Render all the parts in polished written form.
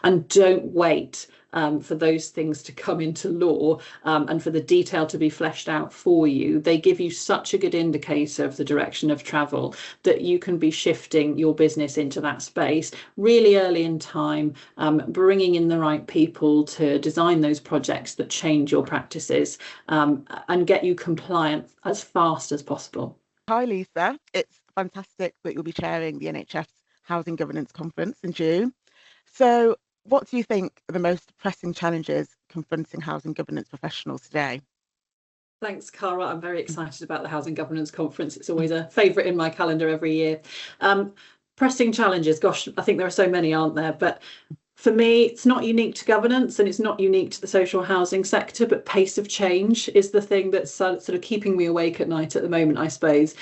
and don't wait for those things to come into law and for the detail to be fleshed out for you. They give you such a good indicator of the direction of travel that you can be shifting your business into that space really early in time, bringing in the right people to design those projects that change your practices and get you compliant as fast as possible. Hi, Lisa. It's fantastic that you'll be chairing the NHS Housing Governance Conference in June. So what do you think are the most pressing challenges confronting housing governance professionals today? Thanks, Cara. I'm very excited about the Housing Governance Conference. It's always a favourite in my calendar every year. Pressing challenges, gosh, I think there are so many, aren't there? But for me, it's not unique to governance and it's not unique to the social housing sector, but pace of change is the thing that's sort of keeping me awake at night at the moment, I suppose.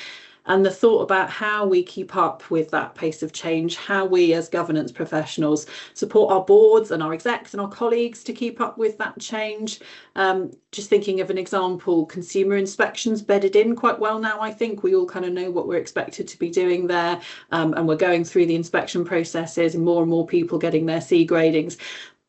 And the thought about how we keep up with that pace of change, how we as governance professionals support our boards and our execs and our colleagues to keep up with that change. Just thinking of an example, consumer inspections bedded in quite well now. I think we all kind of know what we're expected to be doing there, and we're going through the inspection processes and more people getting their C gradings.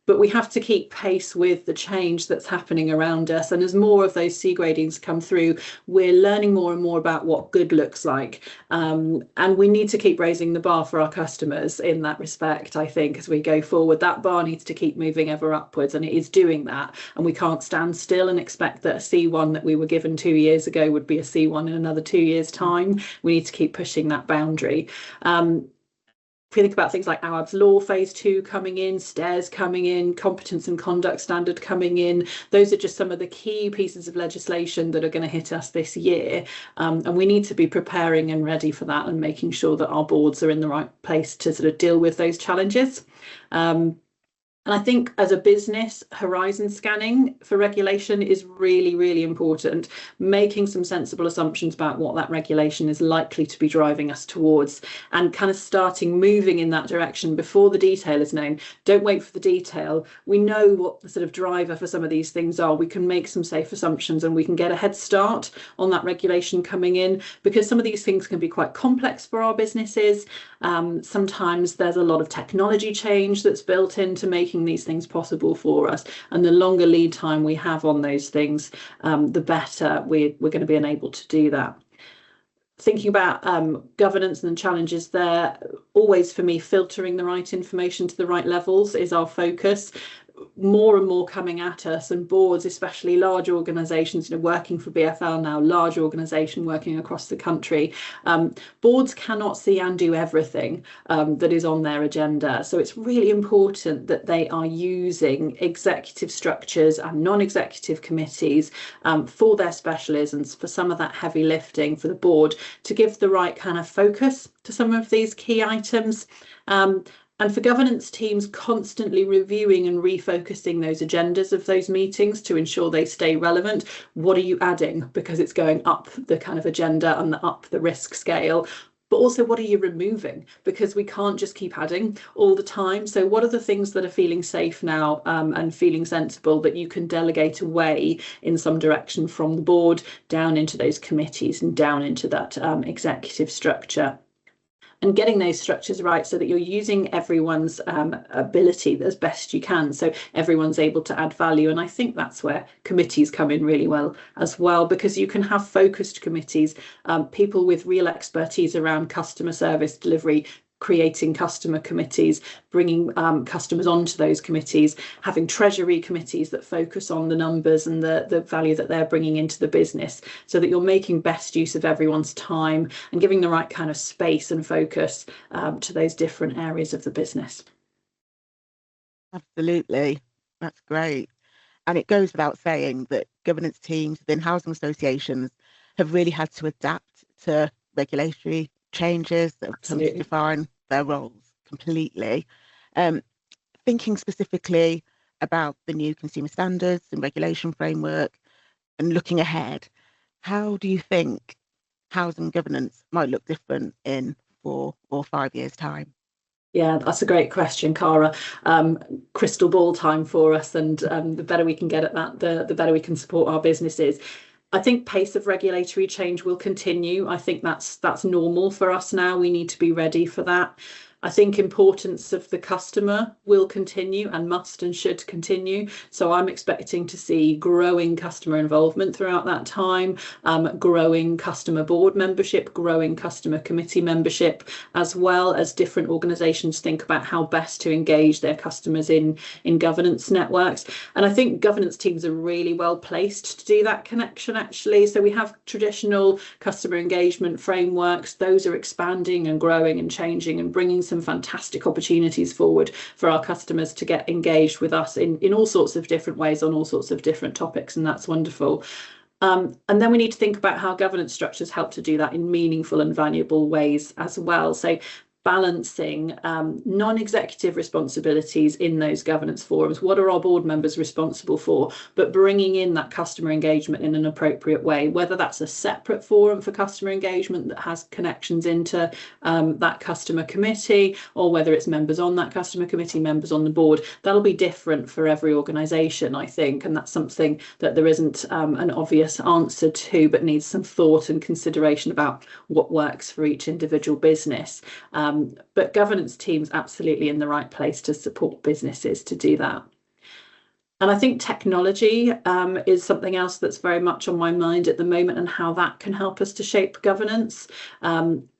But we have to keep pace with the change that's happening around us. And as more of those C gradings come through, we're learning more and more about what good looks like. And we need to keep raising the bar for our customers in that respect, I think, as we go forward. That bar needs to keep moving ever upwards, and it is doing that. And we can't stand still and expect that a C1 that we were given 2 years ago would be a C1 in another 2 years' time. We need to keep pushing that boundary. If we think about things like Awab's Law Phase 2 coming in, STAIRS coming in, Competence and Conduct Standard coming in, those are just some of the key pieces of legislation that are going to hit us this year. And we need to be preparing and ready for that and making sure that our boards are in the right place to sort of deal with those challenges. And I think as a business, horizon scanning for regulation is really, really important, making some sensible assumptions about what that regulation is likely to be driving us towards and kind of starting moving in that direction before the detail is known. Don't wait for the detail. We know what the sort of driver for some of these things are. We can make some safe assumptions and we can get a head start on that regulation coming in, because some of these things can be quite complex for our businesses. Sometimes there's a lot of technology change that's built into making these things possible for us, and the longer lead time we have on those things, the better we're going to be enabled to do that. Thinking about governance and challenges there, always for me, filtering the right information to the right levels is our focus. More and more coming at us, and boards, especially large organisations, working for BFL now, large organisation working across the country, boards cannot see and do everything that is on their agenda. So it's really important that they are using executive structures and non-executive committees for their specialisms, for some of that heavy lifting for the board to give the right kind of focus to some of these key items. And for governance teams, constantly reviewing and refocusing those agendas of those meetings to ensure they stay relevant. What are you adding? Because it's going up the kind of agenda and up the risk scale. But also, what are you removing? Because we can't just keep adding all the time. So what are the things that are feeling safe now and feeling sensible that you can delegate away in some direction from the board down into those committees and down into that executive structure? And getting those structures right so that you're using everyone's ability as best you can, so everyone's able to add value. And I think that's where committees come in really well as well, because you can have focused committees, people with real expertise around customer service delivery, creating customer committees, bringing customers onto those committees, having treasury committees that focus on the numbers and the value that they're bringing into the business, so that you're making best use of everyone's time and giving the right kind of space and focus to those different areas of the business. Absolutely. That's great. And it goes without saying that governance teams within housing associations have really had to adapt to regulatory changes that have come to define their roles completely. Thinking specifically about the new consumer standards and regulation framework and looking ahead, how do you think housing governance might look different in 4 or 5 years' time? Yeah, that's a great question, Cara. Crystal ball time for us, and the better we can get at that, the better we can support our businesses. I think pace of regulatory change will continue. I think that's normal for us now. We need to be ready for that. I think importance of the customer will continue and must and should continue. So I'm expecting to see growing customer involvement throughout that time, growing customer board membership, growing customer committee membership, as well as different organisations think about how best to engage their customers in governance networks. And I think governance teams are really well placed to do that connection, actually. So we have traditional customer engagement frameworks. Those are expanding and growing and changing and bringing some fantastic opportunities forward for our customers to get engaged with us in all sorts of different ways on all sorts of different topics, and that's wonderful. And then we need to think about how governance structures help to do that in meaningful and valuable ways as well. So balancing non-executive responsibilities in those governance forums. What are our board members responsible for? But bringing in that customer engagement in an appropriate way, whether that's a separate forum for customer engagement that has connections into that customer committee, or whether it's members on that customer committee, members on the board. That'll be different for every organisation, I think, and that's something that there isn't an obvious answer to, but needs some thought and consideration about what works for each individual business. But governance teams absolutely in the right place to support businesses to do that. And I think technology is something else that's very much on my mind at the moment, and how that can help us to shape governance.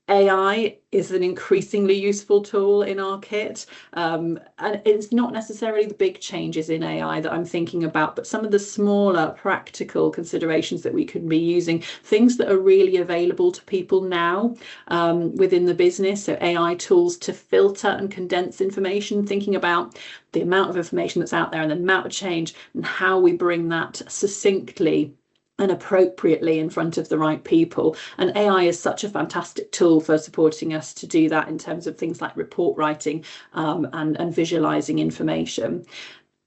AI is an increasingly useful tool in our kit, and it's not necessarily the big changes in AI that I'm thinking about, but some of the smaller practical considerations that we can be using, things that are really available to people now within the business. So AI tools to filter and condense information, thinking about the amount of information that's out there and the amount of change, and how we bring that succinctly and appropriately in front of the right people. And AI is such a fantastic tool for supporting us to do that in terms of things like report writing and visualizing information.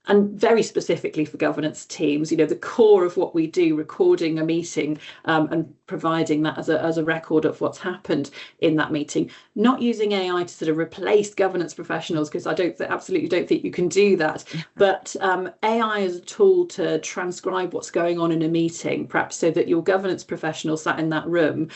And very specifically for governance teams, the core of what we do, recording a meeting and providing that as a record of what's happened in that meeting, not using AI to sort of replace governance professionals, because I absolutely don't think you can do that. But AI is a tool to transcribe what's going on in a meeting, perhaps so that your governance professional sat in that room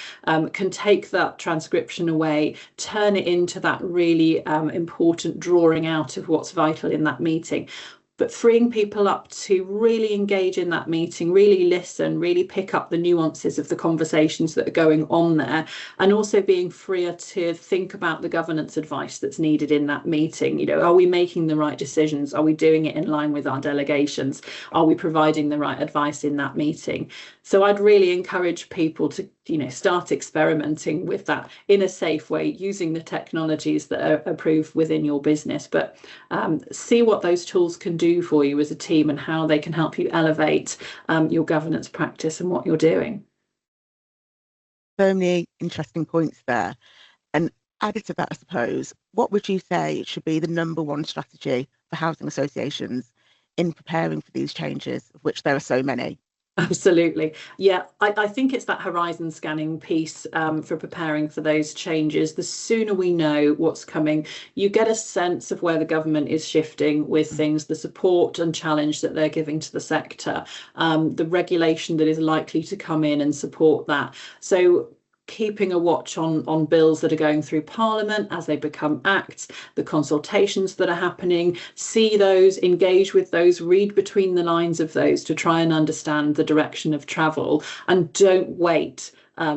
can take that transcription away, turn it into that really important drawing out of what's vital in that meeting. But freeing people up to really engage in that meeting, really listen, really pick up the nuances of the conversations that are going on there, and also being freer to think about the governance advice that's needed in that meeting. Are we making the right decisions? Are we doing it in line with our delegations? Are we providing the right advice in that meeting? So I'd really encourage people to start experimenting with that in a safe way, using the technologies that are approved within your business, but see what those tools can do for you as a team and how they can help you elevate your governance practice and what you're doing. So many interesting points there. And added to that, I suppose, what would you say should be the number one strategy for housing associations in preparing for these changes, of which there are so many? Absolutely. Yeah, I think it's that horizon scanning piece for preparing for those changes. The sooner we know what's coming, you get a sense of where the government is shifting with things, the support and challenge that they're giving to the sector, the regulation that is likely to come in and support that. So keeping a watch on bills that are going through Parliament as they become acts, the consultations that are happening, see those, engage with those, read between the lines of those to try and understand the direction of travel, and don't wait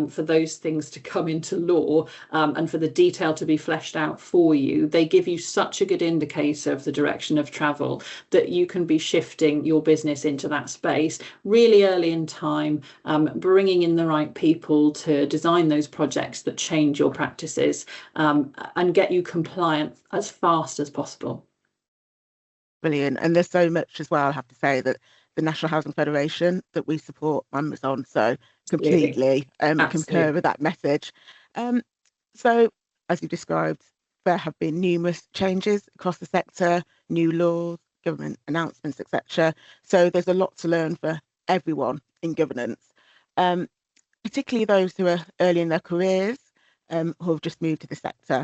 for those things to come into law and for the detail to be fleshed out for you. They give you such a good indicator of the direction of travel that you can be shifting your business into that space really early in time, bringing in the right people to design those projects that change your practices and get you compliant as fast as possible. Brilliant. And there's so much as well, I have to say, that the National Housing Federation that we support members on, so completely concur with that message. So as you described, there have been numerous changes across the sector, new laws, government announcements, etc. So there's a lot to learn for everyone in governance, particularly those who are early in their careers, who have just moved to the sector.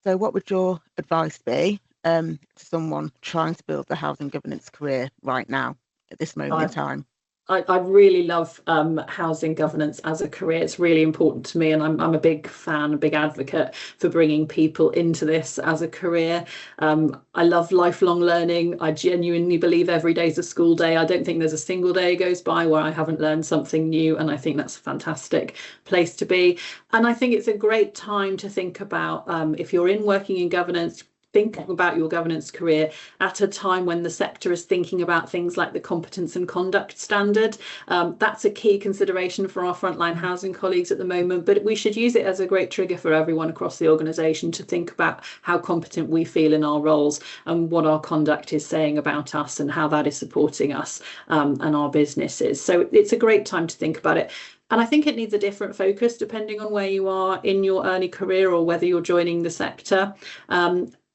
So what would your advice be to someone trying to build a housing governance career right now at this moment in time? I really love housing governance as a career. It's really important to me, and I'm a big fan, a big advocate for bringing people into this as a career. I love lifelong learning. I genuinely believe every day is a school day. I don't think there's a single day goes by where I haven't learned something new, and I think that's a fantastic place to be. And I think it's a great time to think about if you're working in governance, thinking about your governance career at a time when the sector is thinking about things like the competence and conduct standard. That's a key consideration for our frontline housing colleagues at the moment, but we should use it as a great trigger for everyone across the organisation to think about how competent we feel in our roles and what our conduct is saying about us and how that is supporting us and our businesses. So it's a great time to think about it. And I think it needs a different focus depending on where you are in your early career or whether you're joining the sector.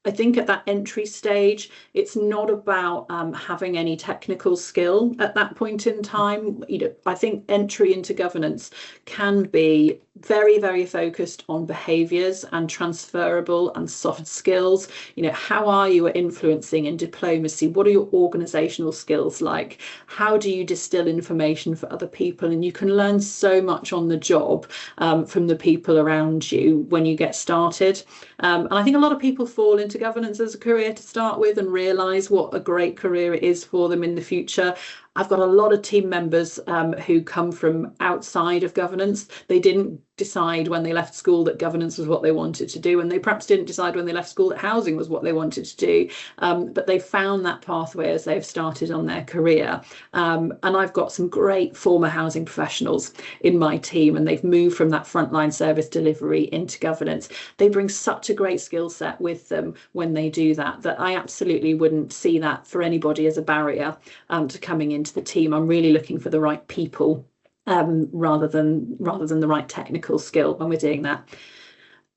I think at that entry stage, it's not about having any technical skill at that point in time. I think entry into governance can be very, very focused on behaviours and transferable and soft skills. How are you at influencing and diplomacy? What are your organisational skills like? How do you distill information for other people? And you can learn so much on the job from the people around you when you get started. And I think a lot of people fall into governance as a career to start with and realise what a great career it is for them in the future. I've got a lot of team members who come from outside of governance. They didn't decide when they left school that governance was what they wanted to do, and they perhaps didn't decide when they left school that housing was what they wanted to do, but they found that pathway as they've started on their career. And I've got some great former housing professionals in my team, and they've moved from that frontline service delivery into governance. They bring such a great skill set with them when they do that I absolutely wouldn't see that for anybody as a barrier to coming into the team. I'm really looking for the right people rather than the right technical skill when we're doing that.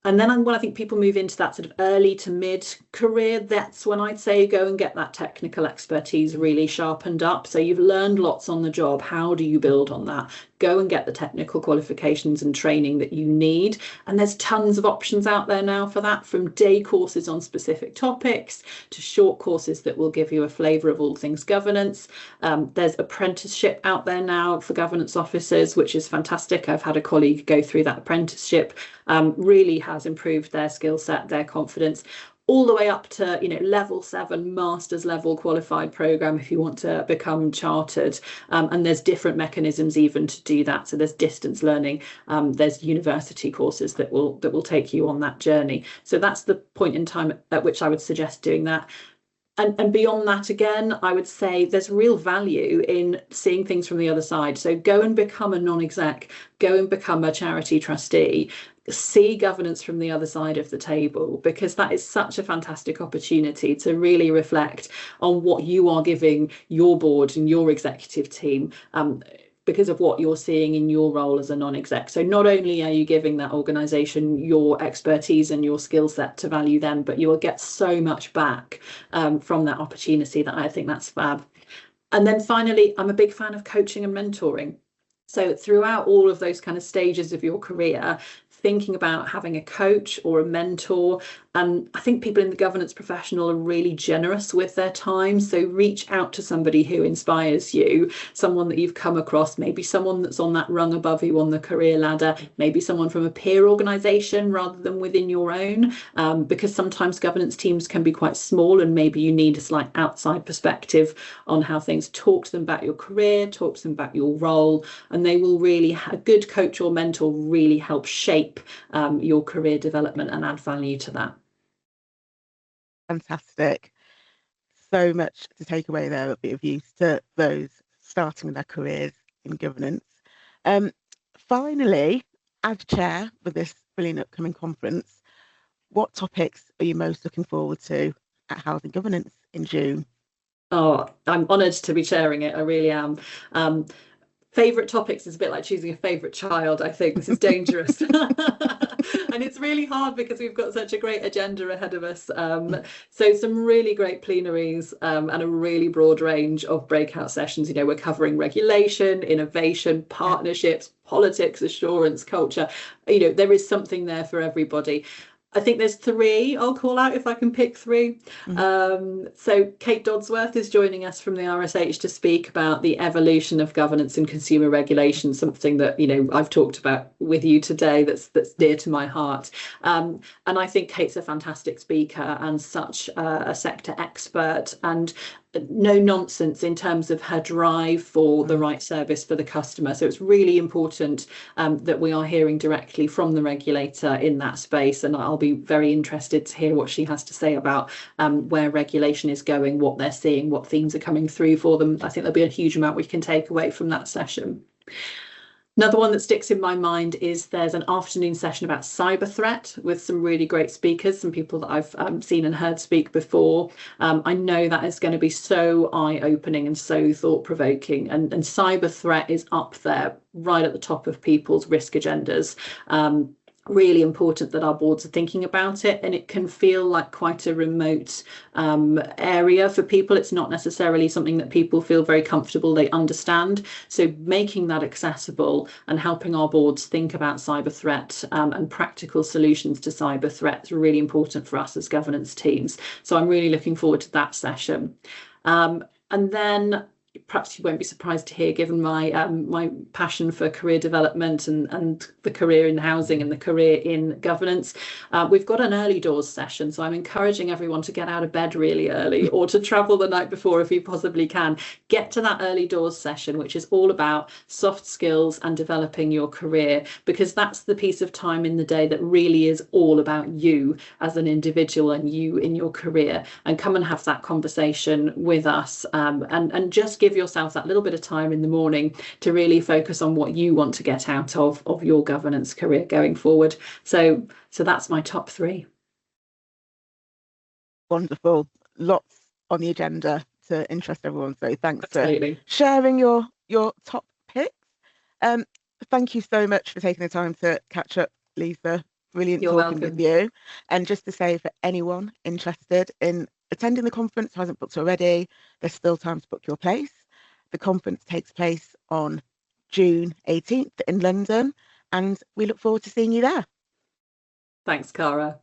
And then when I think people move into that sort of early to mid career, that's when I'd say go and get that technical expertise really sharpened up. So you've learned lots on the job. How do you build on that? Go and get the technical qualifications and training that you need. And there's tons of options out there now for that, from day courses on specific topics to short courses that will give you a flavour of all things governance. There's apprenticeship out there now for governance officers, which is fantastic. I've had a colleague go through that apprenticeship, really has improved their skill set, their confidence, all the way up to level 7 master's level qualified program if you want to become chartered, and there's different mechanisms even to do that. So there's distance learning, there's university courses that will take you on that journey. So that's the point in time at which I would suggest doing that. And beyond that, again, I would say there's real value in seeing things from the other side. So go and become a non-exec, go and become a charity trustee, see governance from the other side of the table, because that is such a fantastic opportunity to really reflect on what you are giving your board and your executive team because of what you're seeing in your role as a non-exec. So not only are you giving that organisation your expertise and your skill set to value them, but you will get so much back from that opportunity that I think that's fab. And then finally, I'm a big fan of coaching and mentoring. So throughout all of those kind of stages of your career, thinking about having a coach or a mentor. And I think people in the governance professional are really generous with their time. So reach out to somebody who inspires you, someone that you've come across, maybe someone that's on that rung above you on the career ladder, maybe someone from a peer organisation rather than within your own, because sometimes governance teams can be quite small and maybe you need a slight outside perspective on how things. Talk to them about your career, talk to them about your role, and they will really, a good coach or mentor really help shape your career development and add value to that. Fantastic. So much to take away there, a bit of use to those starting their careers in governance. Finally, as chair for this brilliant upcoming conference, what topics are you most looking forward to at Housing Governance in June? Oh, I'm honoured to be chairing it. I really am. Favourite topics is a bit like choosing a favourite child. I think this is dangerous. And it's really hard because we've got such a great agenda ahead of us. So some really great plenaries and a really broad range of breakout sessions. We're covering regulation, innovation, partnerships, politics, assurance, culture. There is something there for everybody. I think there's three I'll call out if I can pick three. So Kate Dodsworth is joining us from the RSH to speak about the evolution of governance and consumer regulation, something that, I've talked about with you today that's dear to my heart. And I think Kate's a fantastic speaker and such a sector expert, and no nonsense in terms of her drive for the right service for the customer. So it's really important that we are hearing directly from the regulator in that space, and I'll be very interested to hear what she has to say about where regulation is going, what they're seeing, what themes are coming through for them. I think there'll be a huge amount we can take away from that session. Another one that sticks in my mind is there's an afternoon session about cyber threat with some really great speakers, some people that I've seen and heard speak before. I know that is going to be so eye-opening and so thought-provoking, and cyber threat is up there right at the top of people's risk agendas. Really important that our boards are thinking about it, and it can feel like quite a remote area for people. It's not necessarily something that people feel very comfortable they understand. So making that accessible and helping our boards think about cyber threat and practical solutions to cyber threat is really important for us as governance teams. So I'm really looking forward to that session. And then perhaps you won't be surprised to hear, given my my passion for career development and the career in housing and the career in governance, we've got an early doors session. So I'm encouraging everyone to get out of bed really early or to travel the night before if you possibly can. Get to that early doors session, which is all about soft skills and developing your career, because that's the piece of time in the day that really is all about you as an individual and you in your career. And come and have that conversation with us, and just give yourself that little bit of time in the morning to really focus on what you want to get out of your governance career going forward. So that's my top three. Wonderful. Lots on the agenda to interest everyone. So thanks Absolutely. for sharing your top picks. Thank you so much for taking the time to catch up, Lisa. Brilliant You're talking welcome. with you. And just to say, for anyone interested in attending the conference who hasn't booked already, there's still time to book your place. The conference takes place on June 18th in London, and we look forward to seeing you there. Thanks, Cara.